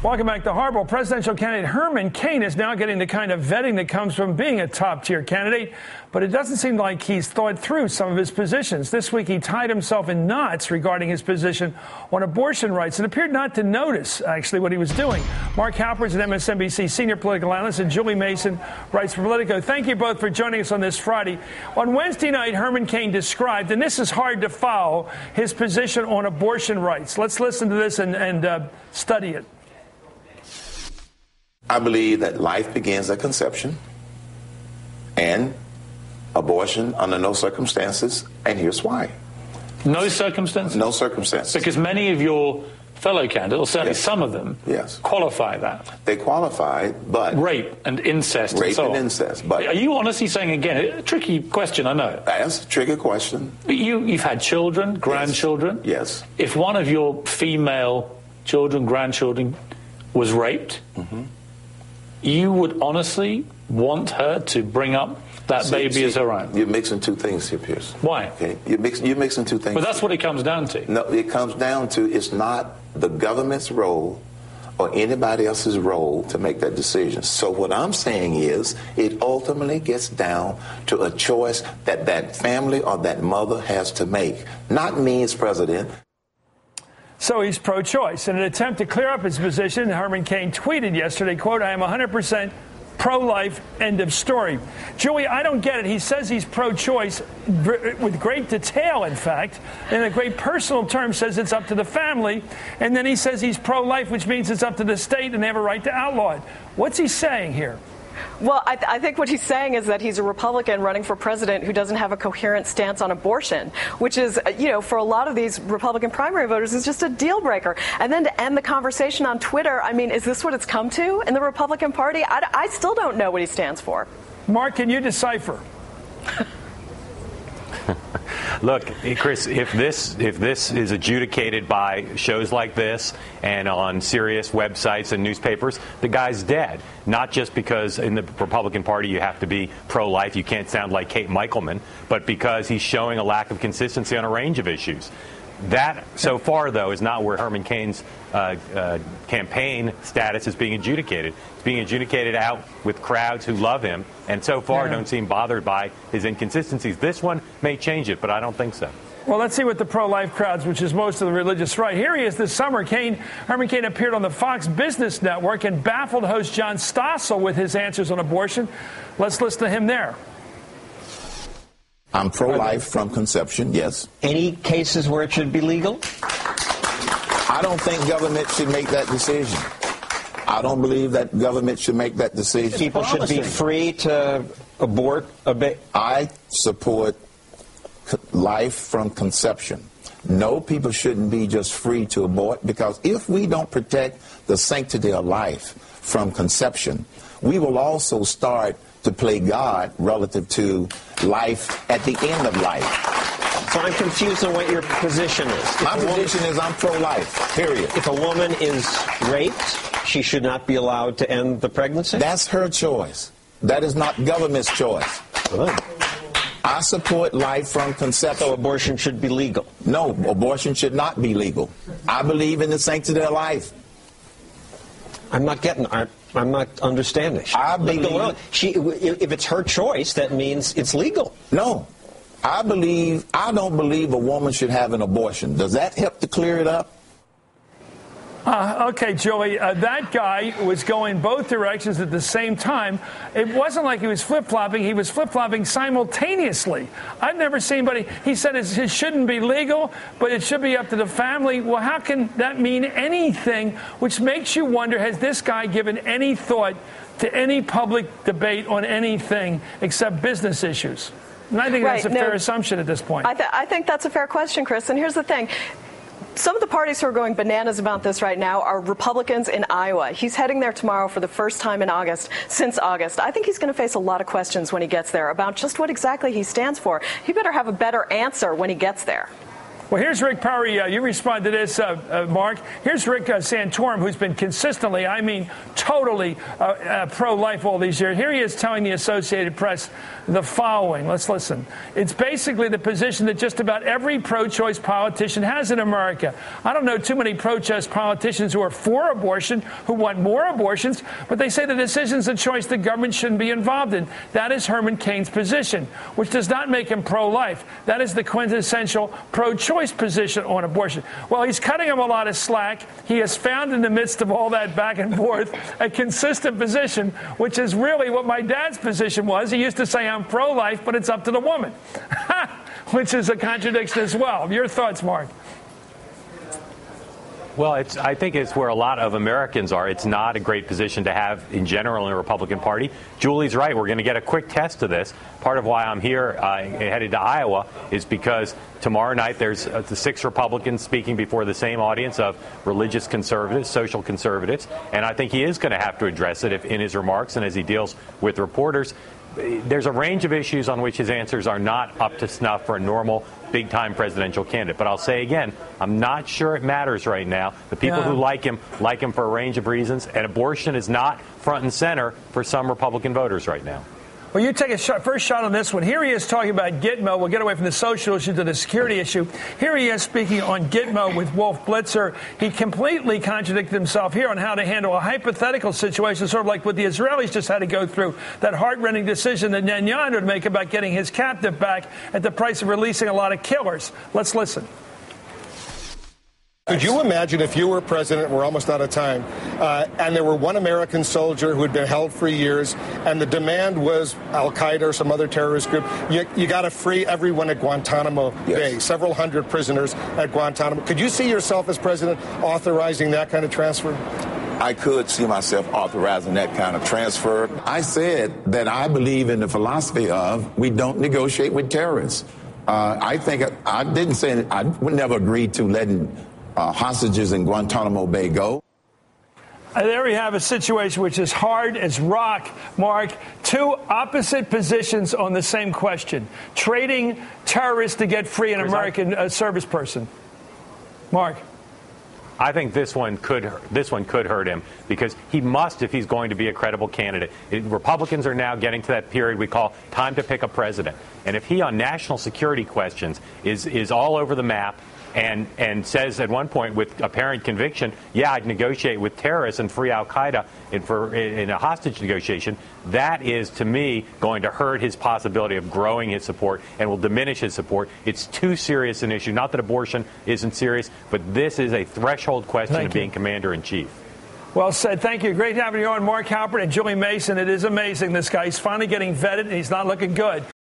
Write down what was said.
Welcome back to Hardball. Presidential candidate Herman Cain is now getting the kind of vetting that comes from being a top-tier candidate, but it doesn't seem like he's thought through some of his positions. This week, he tied himself in knots regarding his position on abortion rights and appeared not to notice, actually, what he was doing. Mark Halper is an MSNBC senior political analyst, and Julie Mason writes for Politico. Thank you both for joining us on this Friday. On Wednesday night, Herman Cain described, and this is hard to follow, his position on abortion rights. Let's listen to this and study it. I believe that life begins at conception and abortion under no circumstances, and here's why. No circumstances? No circumstances. Because many of your fellow candidates, or certainly some of them, qualify that. They qualify, but... Rape and incest and so on. Rape and incest, but... Are you honestly saying, again, a tricky question, I know. That's a tricky question. But you've had children, grandchildren. Yes. If one of your female children, grandchildren, was raped, you would honestly want her to bring up that baby as her own? You're mixing two things here, Pierce. Why? Okay. You're mixing two things. But that's what it comes down to. No, it comes down to it's not the government's role or anybody else's role to make that decision. So what I'm saying is it ultimately gets down to a choice that that family or that mother has to make. Not me as president. So he's pro-choice. In an attempt to clear up his position, Herman Cain tweeted yesterday, quote, "I am 100% pro-life, end of story." Julie, I don't get it. He says he's pro-choice with great detail, in fact, in a great personal term, says it's up to the family. And then he says he's pro-life, which means it's up to the state and they have a right to outlaw it. What's he saying here? Well, I think what he's saying is that he's a Republican running for president who doesn't have a coherent stance on abortion, which is, for a lot of these Republican primary voters, is just a deal breaker. And then to end the conversation on Twitter, I mean, is this what it's come to in the Republican Party? I still don't know what he stands for. Mark, can you decipher? Look, Chris, if this is adjudicated by shows like this and on serious websites and newspapers, the guy's dead. Not just because in the Republican Party you have to be pro-life, you can't sound like Kate Michelman, but because he's showing a lack of consistency on a range of issues. That, so far, though, is not where Herman Cain's campaign status is being adjudicated. It's being adjudicated out with crowds who love him, and so far don't seem bothered by his inconsistencies. This one may change it, but I don't think so. Well, let's see what the pro-life crowds, which is most of the religious right. Here he is this summer. Herman Cain appeared on the Fox Business Network and baffled host John Stossel with his answers on abortion. Let's listen to him there. I'm pro-life from conception, yes. Any cases where it should be legal? I don't think government should make that decision. I don't believe that government should make that decision. People should be free to abort a baby. I support life from conception. No, people shouldn't be just free to abort, because if we don't protect the sanctity of life from conception, we will also start to play God relative to life at the end of life. So I'm confused on what your position is. My position is I'm pro-life, period. If a woman is raped, she should not be allowed to end the pregnancy? That's her choice. That is not government's choice. Good. I support life from conception. So abortion should be legal? No, abortion should not be legal. I believe in the sanctity of life. I'm not understanding. I believe if it's her choice, that means it's legal. No. I don't believe a woman should have an abortion. Does that help to clear it up? Okay, Joey, that guy was going both directions at the same time. It wasn't like he was flip-flopping. He was flip-flopping simultaneously. I've never seen anybody. He said it shouldn't be legal, but it should be up to the family. Well, how can that mean anything? Which makes you wonder, has this guy given any thought to any public debate on anything except business issues? And I think that's a fair assumption at this point. I think that's a fair question, Chris. And here's the thing. Some of the parties who are going bananas about this right now are Republicans in Iowa. He's heading there tomorrow for the first time since August. I think he's going to face a lot of questions when he gets there about just what exactly he stands for. He better have a better answer when he gets there. Well, here's Rick Perry. You respond to this, Mark. Here's Rick Santorum, who's been consistently, totally pro-life all these years. Here he is telling the Associated Press the following. Let's listen. It's basically the position that just about every pro-choice politician has in America. I don't know too many pro-choice politicians who are for abortion, who want more abortions, but they say the decision's a choice the government shouldn't be involved in. That is Herman Cain's position, which does not make him pro-life. That is the quintessential pro-choice position on abortion. Well, he's cutting him a lot of slack. He has found in the midst of all that back and forth a consistent position, which is really what my dad's position was. He used to say, I'm pro-life, but it's up to the woman, which is a contradiction as well. Your thoughts, Mark? Well, I think it's where a lot of Americans are. It's not a great position to have in general in the Republican Party. Julie's right. We're going to get a quick test of this. Part of why I'm here headed to Iowa is because tomorrow night there's the 6 Republicans speaking before the same audience of religious conservatives, social conservatives, and I think he is going to have to address it in his remarks and as he deals with reporters. There's a range of issues on which his answers are not up to snuff for a normal big-time presidential candidate. But I'll say again, I'm not sure it matters right now. The people who like him for a range of reasons, and abortion is not front and center for some Republican voters right now. Well, you take a first shot on this one. Here he is talking about Gitmo. We'll get away from the social issue to the security issue. Here he is speaking on Gitmo with Wolf Blitzer. He completely contradicted himself here on how to handle a hypothetical situation, sort of like what the Israelis just had to go through, that heart-rending decision that Netanyahu would make about getting his captive back at the price of releasing a lot of killers. Let's listen. Could you imagine if you were president, we're almost out of time, and there were one American soldier who had been held for years, and the demand was Al-Qaeda or some other terrorist group, you got to free everyone at Guantanamo Bay, several hundred prisoners at Guantanamo. Could you see yourself as president authorizing that kind of transfer? I could see myself authorizing that kind of transfer. I said that I believe in the philosophy of we don't negotiate with terrorists. I think I didn't say I would never agree to letting hostages in Guantanamo Bay go. There we have a situation which is hard as rock, Mark. 2 opposite positions on the same question. Trading terrorists to get free an American service person. Mark. I think this one could hurt him because he must, if he's going to be a credible candidate. Republicans are now getting to that period we call time to pick a president. And if he on national security questions is all over the map and says at one point with apparent conviction, yeah, I'd negotiate with terrorists and free Al-Qaeda in a hostage negotiation, that is, to me, going to hurt his possibility of growing his support and will diminish his support. It's too serious an issue. Not that abortion isn't serious, but this is a threshold question of being commander-in-chief. Well said. Thank you. Great having you on, Mark Halpern and Julie Mason. It is amazing. This guy, he's finally getting vetted, and he's not looking good.